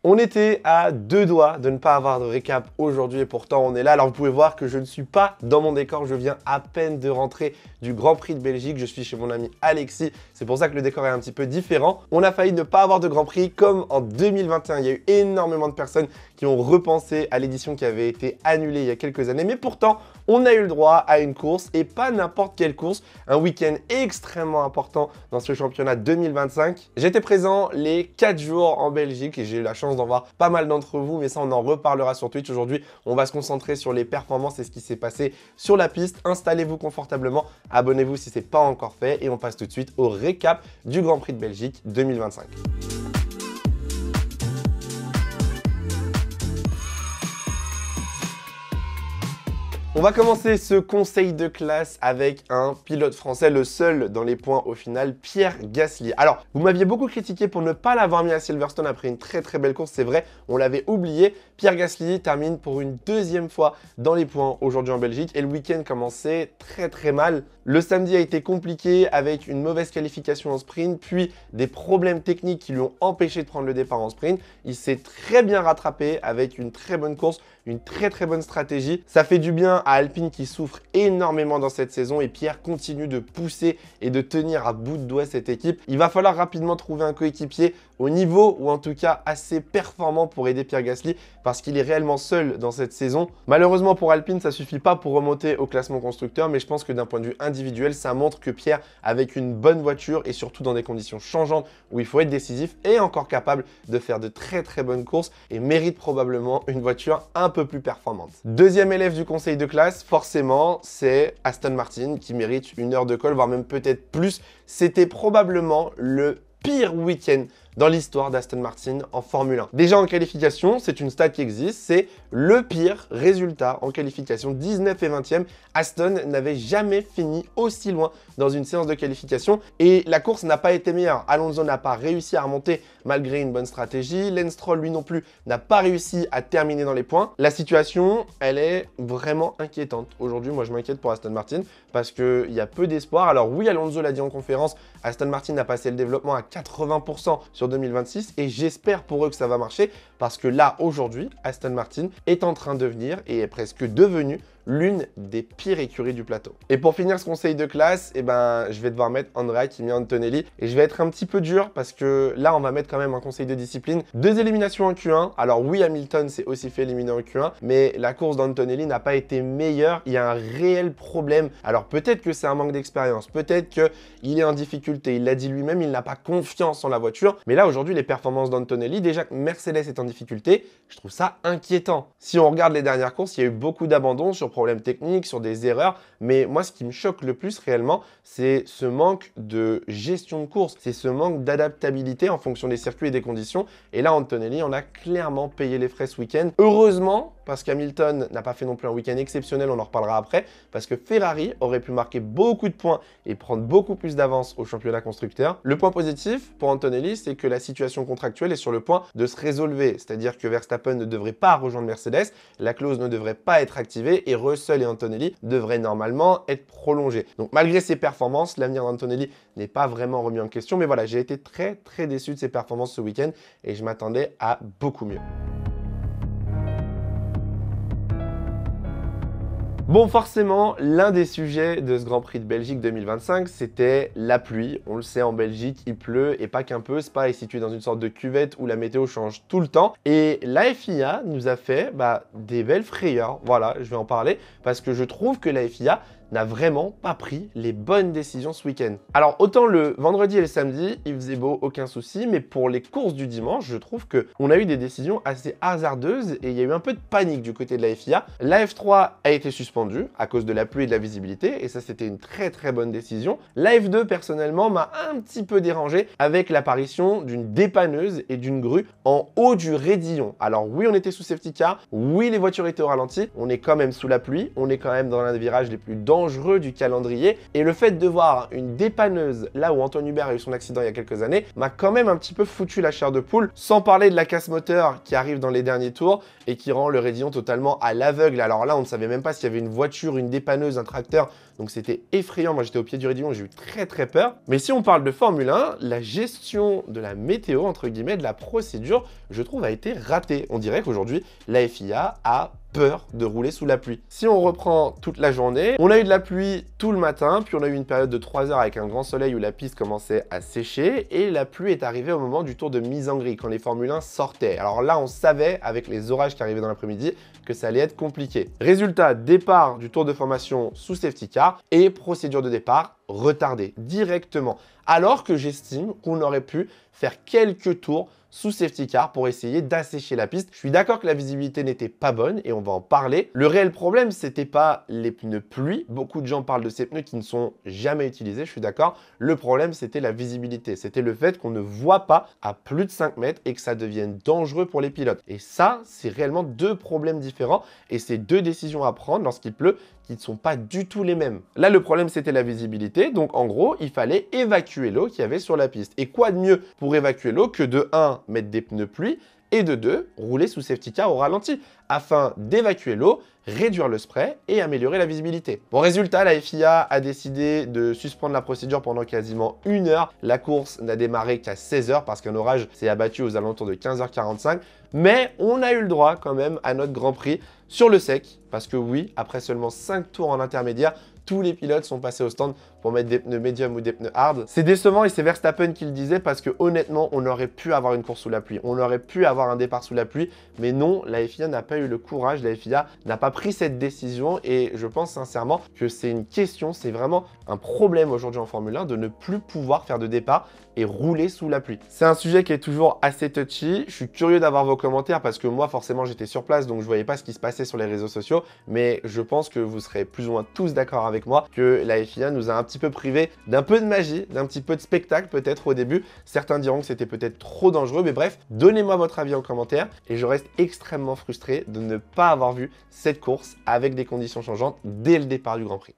On était à deux doigts de ne pas avoir de récap aujourd'hui et pourtant on est là. Alors vous pouvez voir que je ne suis pas dans mon décor, je viens à peine de rentrer du Grand Prix de Belgique. Je suis chez mon ami Alexis, c'est pour ça que le décor est un petit peu différent. On a failli ne pas avoir de Grand Prix comme en 2021. Il y a eu énormément de personnes qui ont repensé à l'édition qui avait été annulée il y a quelques années. Mais pourtant, on a eu le droit à une course et pas n'importe quelle course. Un week-end extrêmement important dans ce championnat 2025. J'étais présent les 4 jours en Belgique et j'ai eu la chance d'en voir pas mal d'entre vous, mais ça on en reparlera sur Twitch. Aujourd'hui, on va se concentrer sur les performances et ce qui s'est passé sur la piste. Installez-vous confortablement, abonnez-vous si ce n'est pas encore fait et on passe tout de suite au récap du Grand Prix de Belgique 2025. On va commencer ce conseil de classe avec un pilote français, le seul dans les points au final, Pierre Gasly. Alors, vous m'aviez beaucoup critiqué pour ne pas l'avoir mis à Silverstone après une très belle course, c'est vrai, on l'avait oublié. Pierre Gasly termine pour une deuxième fois dans les points aujourd'hui en Belgique et le week-end commençait très mal. Le samedi a été compliqué avec une mauvaise qualification en sprint, puis des problèmes techniques qui lui ont empêché de prendre le départ en sprint. Il s'est très bien rattrapé avec une très bonne course, une très bonne stratégie. Ça fait du bien à Alpine qui souffre énormément dans cette saison et Pierre continue de pousser et de tenir à bout de doigt cette équipe. Il va falloir rapidement trouver un coéquipier au niveau ou en tout cas assez performant pour aider Pierre Gasly parce qu'il est réellement seul dans cette saison. Malheureusement pour Alpine, ça suffit pas pour remonter au classement constructeur, mais je pense que d'un point de vue individuel, ça montre que Pierre, avec une bonne voiture et surtout dans des conditions changeantes où il faut être décisif, est encore capable de faire de très bonnes courses et mérite probablement une voiture un peu plus performante. Deuxième élève du conseil de classe, forcément, c'est Aston Martin qui mérite une heure de colle, voire même peut-être plus. C'était probablement le pire week-end dans l'histoire d'Aston Martin en Formule 1. Déjà en qualification, c'est une stat qui existe, c'est le pire résultat en qualification, 19 et 20e. Aston n'avait jamais fini aussi loin dans une séance de qualification et la course n'a pas été meilleure. Alonso n'a pas réussi à remonter malgré une bonne stratégie. Lance Stroll, lui non plus, n'a pas réussi à terminer dans les points. La situation, elle est vraiment inquiétante. Aujourd'hui, moi, je m'inquiète pour Aston Martin parce qu'il y a peu d'espoir. Alors oui, Alonso l'a dit en conférence, Aston Martin a passé le développement à 80% sur 2026 et j'espère pour eux que ça va marcher parce que là, aujourd'hui, Aston Martin est en train de devenir et est presque devenu l'une des pires écuries du plateau. Et pour finir ce conseil de classe, je vais devoir mettre Andrea Kimi Antonelli et je vais être un petit peu dur parce que là, on va mettre quand même un conseil de discipline. 2 éliminations en Q1. Alors oui, Hamilton s'est aussi fait éliminer en Q1, mais la course d'Antonelli n'a pas été meilleure. Il y a un réel problème. Alors peut-être que c'est un manque d'expérience, peut-être qu'il est en difficulté. Il l'a dit lui-même, il n'a pas confiance en la voiture. Mais là, aujourd'hui, les performances d'Antonelli, déjà que Mercedes est en difficulté, je trouve ça inquiétant. Si on regarde les dernières courses, il y a eu beaucoup d'abandons sur problèmes techniques, sur des erreurs, mais moi ce qui me choque le plus réellement, c'est ce manque de gestion de course, c'est ce manque d'adaptabilité en fonction des circuits et des conditions. Et là, Antonelli, on a clairement payé les frais ce week-end. Heureusement, parce qu'Hamilton n'a pas fait non plus un week-end exceptionnel, on en reparlera après, parce que Ferrari aurait pu marquer beaucoup de points et prendre beaucoup plus d'avance au championnat constructeur. Le point positif pour Antonelli, c'est que la situation contractuelle est sur le point de se résolver, c'est-à-dire que Verstappen ne devrait pas rejoindre Mercedes, la clause ne devrait pas être activée et Russell et Antonelli devraient normalement être prolongés. Donc malgré ses performances, l'avenir d'Antonelli n'est pas vraiment remis en question, mais voilà, j'ai été très déçu de ses performances ce week-end et je m'attendais à beaucoup mieux. Bon, forcément, l'un des sujets de ce Grand Prix de Belgique 2025, c'était la pluie. On le sait, en Belgique, il pleut et pas qu'un peu. Spa est situé dans une sorte de cuvette où la météo change tout le temps. Et la FIA nous a fait des belles frayeurs. Voilà, je vais en parler parce que je trouve que la FIA n'a vraiment pas pris les bonnes décisions ce week-end. Alors autant le vendredi et le samedi, il faisait beau, aucun souci, mais pour les courses du dimanche, je trouve qu'on a eu des décisions assez hasardeuses et il y a eu un peu de panique du côté de la FIA. La F3 a été suspendue à cause de la pluie et de la visibilité et ça c'était une très bonne décision. La F2 personnellement m'a un petit peu dérangé avec l'apparition d'une dépanneuse et d'une grue en haut du raidillon. Alors oui, on était sous safety car, oui les voitures étaient au ralenti, on est quand même sous la pluie, on est quand même dans l'un des virages les plus dangereux du calendrier et le fait de voir une dépanneuse là où Antoine Hubert a eu son accident il y a quelques années m'a quand même un petit peu foutu la chair de poule, sans parler de la casse moteur qui arrive dans les derniers tours et qui rend le raidillon totalement à l'aveugle. Alors là, on ne savait même pas s'il y avait une voiture, une dépanneuse, un tracteur Donc c'était effrayant. Moi, j'étais au pied du Rédillon, j'ai eu très peur. Mais si on parle de Formule 1, la gestion de la météo, entre guillemets, de la procédure, je trouve, a été ratée. On dirait qu'aujourd'hui, la FIA a peur de rouler sous la pluie. Si on reprend toute la journée, on a eu de la pluie tout le matin, puis on a eu une période de 3 heures avec un grand soleil où la piste commençait à sécher, et la pluie est arrivée au moment du tour de mise en grille, quand les Formule 1 sortaient. Alors là, on savait, avec les orages qui arrivaient dans l'après-midi, que ça allait être compliqué. Résultat, départ du tour de formation sous safety car et procédure de départ retardée directement. Alors que j'estime qu'on aurait pu faire quelques tours sous safety car pour essayer d'assécher la piste. Je suis d'accord que la visibilité n'était pas bonne et on va en parler. Le réel problème, c'était pas les pneus pluie. Beaucoup de gens parlent de ces pneus qui ne sont jamais utilisés, je suis d'accord. Le problème, c'était la visibilité. C'était le fait qu'on ne voit pas à plus de 5 mètres et que ça devienne dangereux pour les pilotes. Et ça, c'est réellement deux problèmes différents et c'est deux décisions à prendre lorsqu'il pleut qui ne sont pas du tout les mêmes. Là, le problème, c'était la visibilité. Donc, en gros, il fallait évacuer l'eau qu'il y avait sur la piste. Et quoi de mieux pour évacuer l'eau que de 1, mettre des pneus pluie et de 2, rouler sous safety car au ralenti afin d'évacuer l'eau, réduire le spray et améliorer la visibilité. Bon, résultat, la FIA a décidé de suspendre la procédure pendant quasiment 1 heure. La course n'a démarré qu'à 16 h parce qu'un orage s'est abattu aux alentours de 15h45. Mais on a eu le droit quand même à notre Grand Prix sur le sec. Parce que oui, après seulement 5 tours en intermédiaire, tous les pilotes sont passés au stand pour mettre des pneus médium ou des pneus hard. C'est décevant et c'est Verstappen qui le disait parce que honnêtement, on aurait pu avoir une course sous la pluie. On aurait pu avoir un départ sous la pluie. Mais non, la FIA n'a pas eu le courage. La FIA n'a pas pris cette décision et je pense sincèrement que c'est une question, c'est vraiment un problème aujourd'hui en Formule 1 de ne plus pouvoir faire de départ et rouler sous la pluie. C'est un sujet qui est toujours assez touchy. Je suis curieux d'avoir vos commentaires parce que moi, forcément, j'étais sur place donc je voyais pas ce qui se passait sur les réseaux sociaux. Mais je pense que vous serez plus ou moins tous d'accord avec moi que la FIA nous a un petit peu privé d'un peu de magie, d'un petit peu de spectacle peut-être au début. Certains diront que c'était peut-être trop dangereux, mais bref, donnez-moi votre avis en commentaire et je reste extrêmement frustré de ne pas avoir vu cette course avec des conditions changeantes dès le départ du Grand Prix.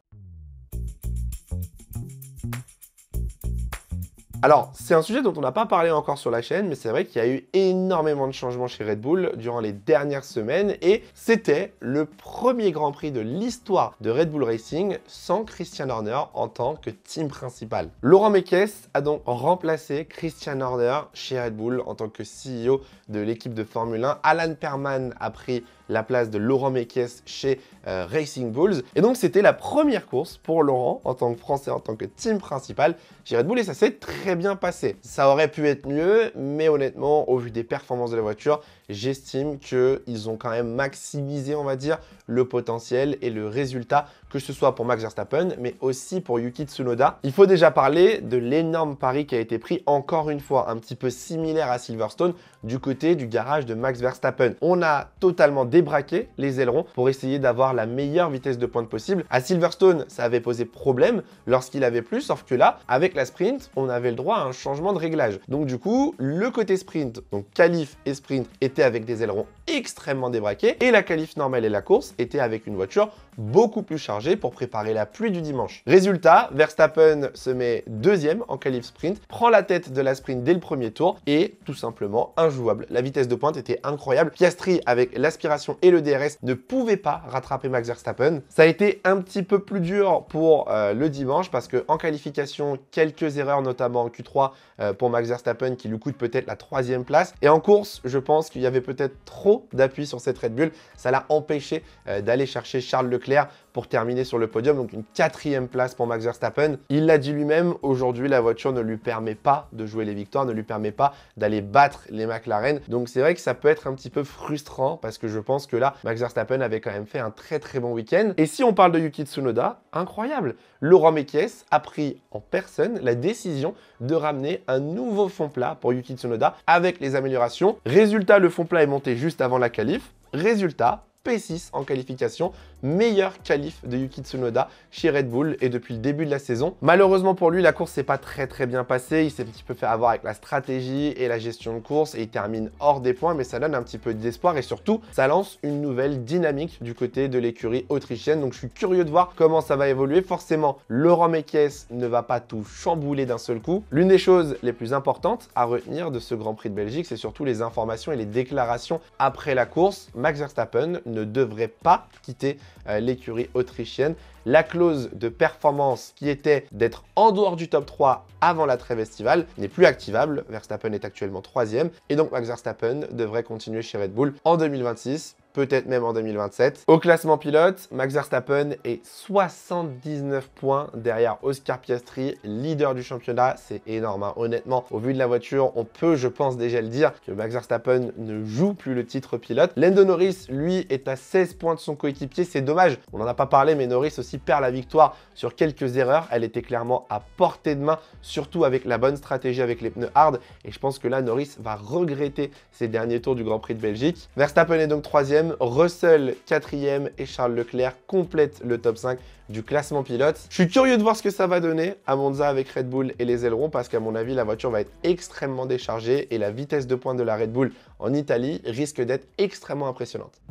Alors, c'est un sujet dont on n'a pas parlé encore sur la chaîne, mais c'est vrai qu'il y a eu énormément de changements chez Red Bull durant les dernières semaines et c'était le premier Grand Prix de l'histoire de Red Bull Racing sans Christian Horner en tant que team principal. Laurent Mekies a donc remplacé Christian Horner chez Red Bull en tant que CEO de l'équipe de Formule 1. Alan Perman a pris la place de Laurent Mekies chez Racing Bulls. Et donc, c'était la première course pour Laurent en tant que Français, en tant que team principal chez Red Bull et ça s'est très bien passé. Ça aurait pu être mieux, mais honnêtement, au vu des performances de la voiture, j'estime qu'ils ont quand même maximisé, on va dire, le potentiel et le résultat, que ce soit pour Max Verstappen, mais aussi pour Yuki Tsunoda. Il faut déjà parler de l'énorme pari qui a été pris, encore une fois, un petit peu similaire à Silverstone, du côté du garage de Max Verstappen. On a totalement débraqué les ailerons pour essayer d'avoir la meilleure vitesse de pointe possible. À Silverstone, ça avait posé problème lorsqu'il avait plus, sauf que là, avec la sprint, on avait le droit à un changement de réglage. Donc du coup, le côté sprint, donc qualif et sprint, était avec des ailerons extrêmement débraqués et la qualif normale et la course était avec une voiture beaucoup plus chargée pour préparer la pluie du dimanche. Résultat, Verstappen se met deuxième en qualif sprint, prend la tête de la sprint dès le premier tour et tout simplement injouable. La vitesse de pointe était incroyable. Piastri, avec l'aspiration et le DRS, ne pouvait pas rattraper Max Verstappen. Ça a été un petit peu plus dur pour le dimanche parce qu'en qualification, quelques erreurs, notamment en Q3 pour Max Verstappen qui lui coûte peut-être la 3e place. Et en course, je pense qu'il y avait peut-être trop d'appui sur cette Red Bull. Ça l'a empêché d'aller chercher Charles Leclerc pour terminer sur le podium, donc une 4e place pour Max Verstappen. Il l'a dit lui-même, aujourd'hui la voiture ne lui permet pas de jouer les victoires, ne lui permet pas d'aller battre les McLaren. Donc c'est vrai que ça peut être un petit peu frustrant parce que je pense que là, Max Verstappen avait quand même fait un très bon week-end. Et si on parle de Yuki Tsunoda, incroyable, Laurent Mekies a pris en personne la décision de ramener un nouveau fond plat pour Yuki Tsunoda avec les améliorations. Résultat, le fond plat est monté juste avant la qualif. Résultat, P6 en qualification, meilleur qualif de Yuki Tsunoda chez Red Bull et depuis le début de la saison. Malheureusement pour lui, la course s'est pas très bien passée. Il s'est un petit peu fait avoir avec la stratégie et la gestion de course et il termine hors des points, mais ça donne un petit peu d'espoir et surtout, ça lance une nouvelle dynamique du côté de l'écurie autrichienne. Donc je suis curieux de voir comment ça va évoluer. Forcément, Laurent Mekies ne va pas tout chambouler d'un seul coup. L'une des choses les plus importantes à retenir de ce Grand Prix de Belgique, c'est surtout les informations et les déclarations après la course. Max Verstappen ne devrait pas quitter l'écurie autrichienne. la clause de performance qui était d'être en dehors du top 3 avant la trêve estivale n'est plus activable. Verstappen est actuellement 3e et donc Max Verstappen devrait continuer chez Red Bull en 2026. Peut-être même en 2027. Au classement pilote, Max Verstappen est 79 points derrière Oscar Piastri, leader du championnat. C'est énorme, hein. Honnêtement, au vu de la voiture, on peut, je pense, déjà le dire, que Max Verstappen ne joue plus le titre pilote. Lando Norris, lui, est à 16 points de son coéquipier. C'est dommage, on n'en a pas parlé, mais Norris aussi perd la victoire sur quelques erreurs. Elle était clairement à portée de main, surtout avec la bonne stratégie avec les pneus hard. Et je pense que là, Norris va regretter ses derniers tours du Grand Prix de Belgique. Verstappen est donc 3e. Russell 4e et Charles Leclerc complètent le top 5 du classement pilote. Je suis curieux de voir ce que ça va donner à Monza avec Red Bull et les ailerons parce qu'à mon avis, la voiture va être extrêmement déchargée et la vitesse de pointe de la Red Bull en Italie risque d'être extrêmement impressionnante.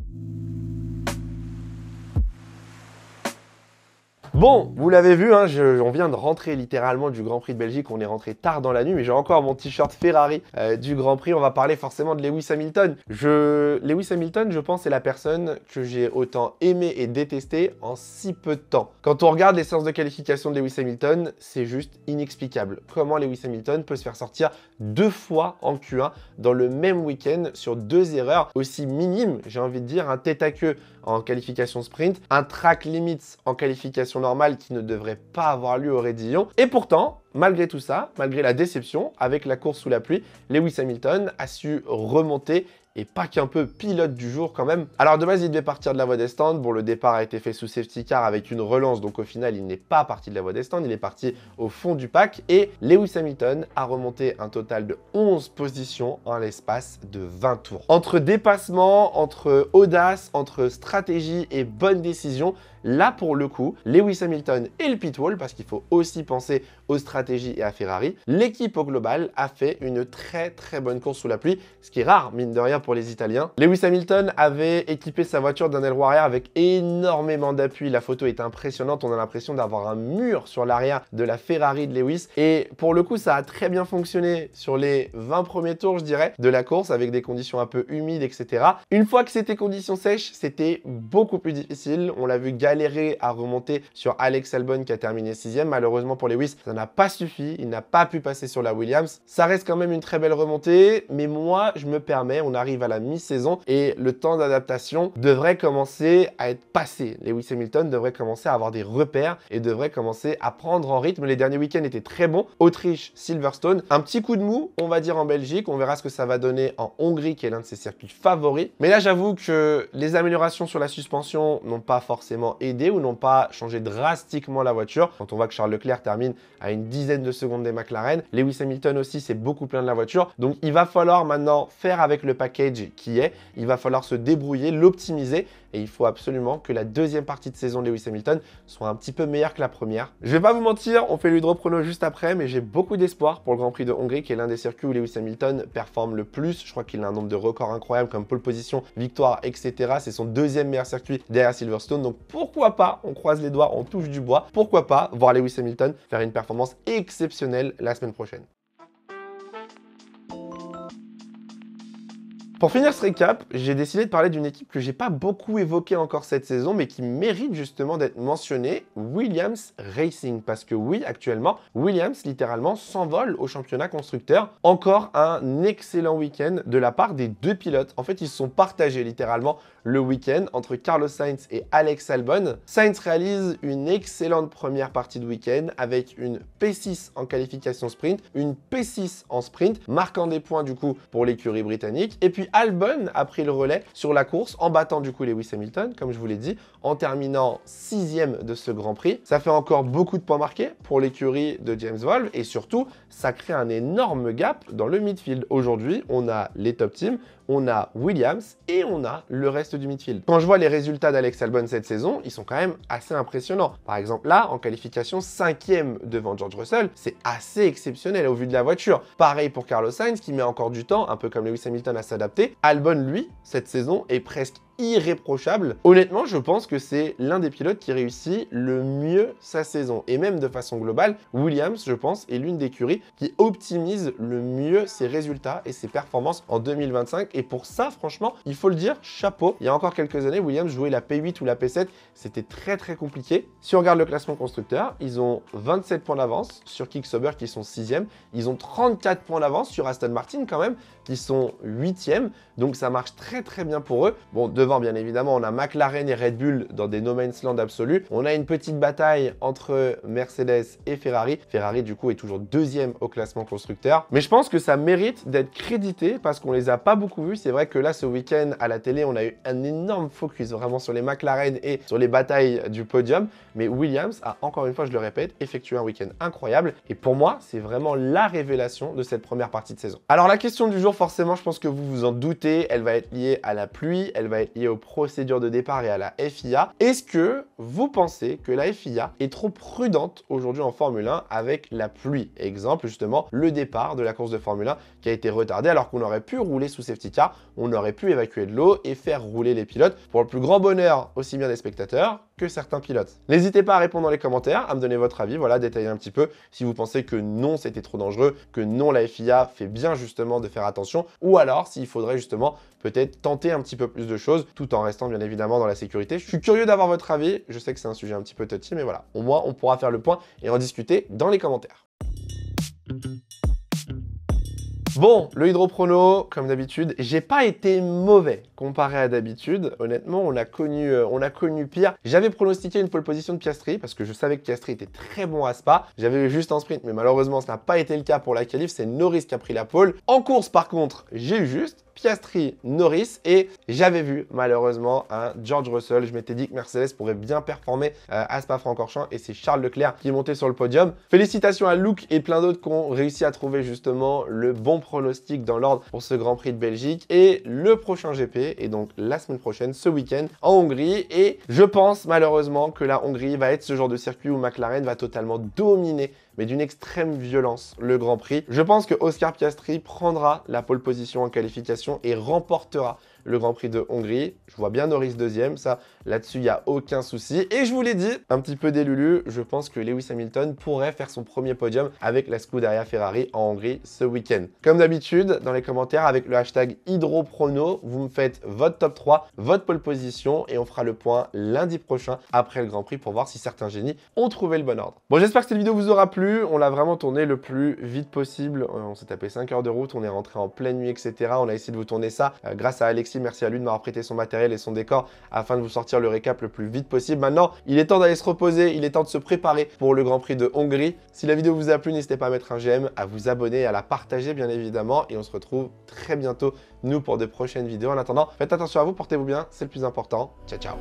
Bon, vous l'avez vu, hein, on vient de rentrer littéralement du Grand Prix de Belgique. On est rentré tard dans la nuit, mais j'ai encore mon t-shirt Ferrari du Grand Prix. On va parler forcément de Lewis Hamilton. Lewis Hamilton, je pense, est la personne que j'ai autant aimé et détesté en si peu de temps. Quand on regarde les séances de qualification de Lewis Hamilton, c'est juste inexplicable. Comment Lewis Hamilton peut se faire sortir 2 fois en Q1 dans le même week-end sur 2 erreurs aussi minimes, j'ai envie de dire, un tête-à-queue en qualification sprint, un track limits en qualification normale qui ne devrait pas avoir lieu au Rédillon. Et pourtant, malgré tout ça, malgré la déception, avec la course sous la pluie, Lewis Hamilton a su remonter et pas qu'un peu pilote du jour quand même. Alors de base, il devait partir de la voie des stands. Bon, le départ a été fait sous safety car avec une relance, donc au final, il n'est pas parti de la voie des stands, il est parti au fond du pack. Et Lewis Hamilton a remonté un total de 11 positions en l'espace de 20 tours. Entre dépassement, entre audace, entre stratégie et bonne décision, là pour le coup, Lewis Hamilton et le pitwall, parce qu'il faut aussi penser aux stratégies et à Ferrari, l'équipe au global a fait une très bonne course sous la pluie, ce qui est rare, mine de rien, pour les Italiens. Lewis Hamilton avait équipé sa voiture d'un aileron arrière avec énormément d'appui. La photo est impressionnante, on a l'impression d'avoir un mur sur l'arrière de la Ferrari de Lewis. Et pour le coup, ça a très bien fonctionné sur les 20 premiers tours, je dirais, de la course, avec des conditions un peu humides, etc. Une fois que c'était conditions sèches, c'était beaucoup plus difficile. On l'a vu galérer à remonter sur Alex Albon qui a terminé 6e. Malheureusement pour Lewis, ça n'a pas suffi. Il n'a pas pu passer sur la Williams. Ça reste quand même une très belle remontée, mais moi, je me permets, on arrive à la mi-saison et le temps d'adaptation devrait commencer à être passé. Lewis Hamilton devrait commencer à avoir des repères et devrait commencer à prendre en rythme. Les derniers week-ends étaient très bons. Autriche, Silverstone, un petit coup de mou, on va dire en Belgique. On verra ce que ça va donner en Hongrie, qui est l'un de ses circuits favoris. Mais là, j'avoue que les améliorations sur la suspension n'ont pas forcément aidé ou n'ont pas changé drastiquement la voiture. Quand on voit que Charles Leclerc termine à une dizaine de secondes des McLaren, Lewis Hamilton aussi s'est beaucoup plaint de la voiture. Donc, il va falloir maintenant faire avec le package qui est. Il va falloir se débrouiller, l'optimiser et il faut absolument que la deuxième partie de saison de Lewis Hamilton soit un petit peu meilleure que la première. Je vais pas vous mentir, on fait l'hydroprono juste après, mais j'ai beaucoup d'espoir pour le Grand Prix de Hongrie, qui est l'un des circuits où Lewis Hamilton performe le plus. Je crois qu'il a un nombre de records incroyables comme pole position, victoire, etc. C'est son deuxième meilleur circuit derrière Silverstone. Donc pourquoi pas, on croise les doigts, on touche du bois, pourquoi pas voir Lewis Hamilton faire une performance exceptionnelle la semaine prochaine. Pour finir ce récap, j'ai décidé de parler d'une équipe que j'ai pas beaucoup évoquée encore cette saison, mais qui mérite justement d'être mentionnée, Williams Racing. Parce que oui, actuellement, Williams littéralement s'envole au championnat constructeur. Encore un excellent week-end de la part des deux pilotes. En fait, ils se sont partagés littéralement le week-end entre Carlos Sainz et Alex Albon. Sainz réalise une excellente première partie de week-end avec une P6 en qualification sprint, une P6 en sprint, marquant des points du coup pour l'écurie britannique. Et puis Albon a pris le relais sur la course en battant du coup Lewis Hamilton, comme je vous l'ai dit, en terminant 6e de ce Grand Prix. Ça fait encore beaucoup de points marqués pour l'écurie de James Vowles et surtout, ça crée un énorme gap dans le midfield. Aujourd'hui, on a les top teams, on a Williams et on a le reste du midfield. Quand je vois les résultats d'Alex Albon cette saison, ils sont quand même assez impressionnants. Par exemple, là, en qualification, 5e devant George Russell, c'est assez exceptionnel au vu de la voiture. Pareil pour Carlos Sainz, qui met encore du temps, un peu comme Lewis Hamilton, à s'adapter. Albon, lui, cette saison, est presque irréprochable. Honnêtement, je pense que c'est l'un des pilotes qui réussit le mieux sa saison. Et même de façon globale, Williams, je pense, est l'une des écuries qui optimise le mieux ses résultats et ses performances en 2025. Et pour ça, franchement, il faut le dire, chapeau. Il y a encore quelques années, Williams jouait la P8 ou la P7. C'était très compliqué. Si on regarde le classement constructeur, ils ont 27 points d'avance sur Kick-Sauber qui sont 6e. Ils ont 34 points d'avance sur Aston Martin quand même, qui sont 8e. Donc ça marche très bien pour eux. Bon, devant, bien évidemment, on a McLaren et Red Bull dans des no man's land absolus. On a une petite bataille entre Mercedes et Ferrari. Ferrari, du coup, est toujours 2e au classement constructeur. Mais je pense que ça mérite d'être crédité parce qu'on les a pas beaucoup vus. C'est vrai que là, ce week-end, à la télé, on a eu un énorme focus vraiment sur les McLaren et sur les batailles du podium. Mais Williams a, encore une fois, je le répète, effectué un week-end incroyable. Et pour moi, c'est vraiment la révélation de cette première partie de saison. Alors, la question du jour, forcément, je pense que vous vous en doutez, elle va être liée à la pluie, elle va être liée aux procédures de départ et à la FIA. Est-ce que vous pensez que la FIA est trop prudente aujourd'hui en Formule 1 avec la pluie? Exemple, justement, le départ de la course de Formule 1 qui a été retardé alors qu'on aurait pu rouler sous safety car, on aurait pu évacuer de l'eau et faire rouler les pilotes pour le plus grand bonheur aussi bien des spectateurs que certains pilotes. N'hésitez pas à répondre dans les commentaires, à me donner votre avis, voilà, détailler un petit peu si vous pensez que non, c'était trop dangereux, que non, la FIA fait bien justement de faire attention, ou alors s'il faudrait justement peut-être tenter un petit peu plus de choses, tout en restant bien évidemment dans la sécurité. Je suis curieux d'avoir votre avis, je sais que c'est un sujet un petit peu touchy, mais voilà, au moins on pourra faire le point et en discuter dans les commentaires. Bon, le hydroprono, comme d'habitude, j'ai pas été mauvais comparé à d'habitude. Honnêtement, on a connu pire. J'avais pronostiqué une pole position de Piastri parce que je savais que Piastri était très bon à Spa. J'avais eu juste en sprint, mais malheureusement, ce n'a pas été le cas pour la qualif. C'est Norris qui a pris la pole. En course, par contre, j'ai eu juste Piastri, Norris et j'avais vu malheureusement un George Russell. Je m'étais dit que Mercedes pourrait bien performer à Spa-Francorchamps et c'est Charles Leclerc qui est monté sur le podium. Félicitations à Luke et plein d'autres qui ont réussi à trouver justement le bon pronostic dans l'ordre pour ce Grand Prix de Belgique et le prochain GP et donc la semaine prochaine, ce week-end en Hongrie. Et je pense malheureusement que la Hongrie va être ce genre de circuit où McLaren va totalement dominer mais d'une extrême violence le Grand Prix. Je pense que Oscar Piastri prendra la pole position en qualification et remportera le Grand Prix de Hongrie. Je vois bien Norris deuxième, ça, là-dessus, il n'y a aucun souci. Et je vous l'ai dit, un petit peu délulu, je pense que Lewis Hamilton pourrait faire son premier podium avec la Scuderia Ferrari en Hongrie ce week-end. Comme d'habitude, dans les commentaires, avec le hashtag HydroProno, vous me faites votre top 3, votre pole position, et on fera le point lundi prochain après le Grand Prix pour voir si certains génies ont trouvé le bon ordre. Bon, j'espère que cette vidéo vous aura plu. On l'a vraiment tourné le plus vite possible. On s'est tapé 5 heures de route, on est rentré en pleine nuit, etc. On a essayé de vous tourner ça grâce à Alexis. Merci à lui de m'avoir prêté son matériel et son décor afin de vous sortir le récap le plus vite possible. Maintenant, il est temps d'aller se reposer, il est temps de se préparer pour le Grand Prix de Hongrie. Si la vidéo vous a plu, n'hésitez pas à mettre un j'aime, à vous abonner, à la partager bien évidemment. Et on se retrouve très bientôt, nous, pour de prochaines vidéos. En attendant, faites attention à vous, portez-vous bien, c'est le plus important. Ciao, ciao.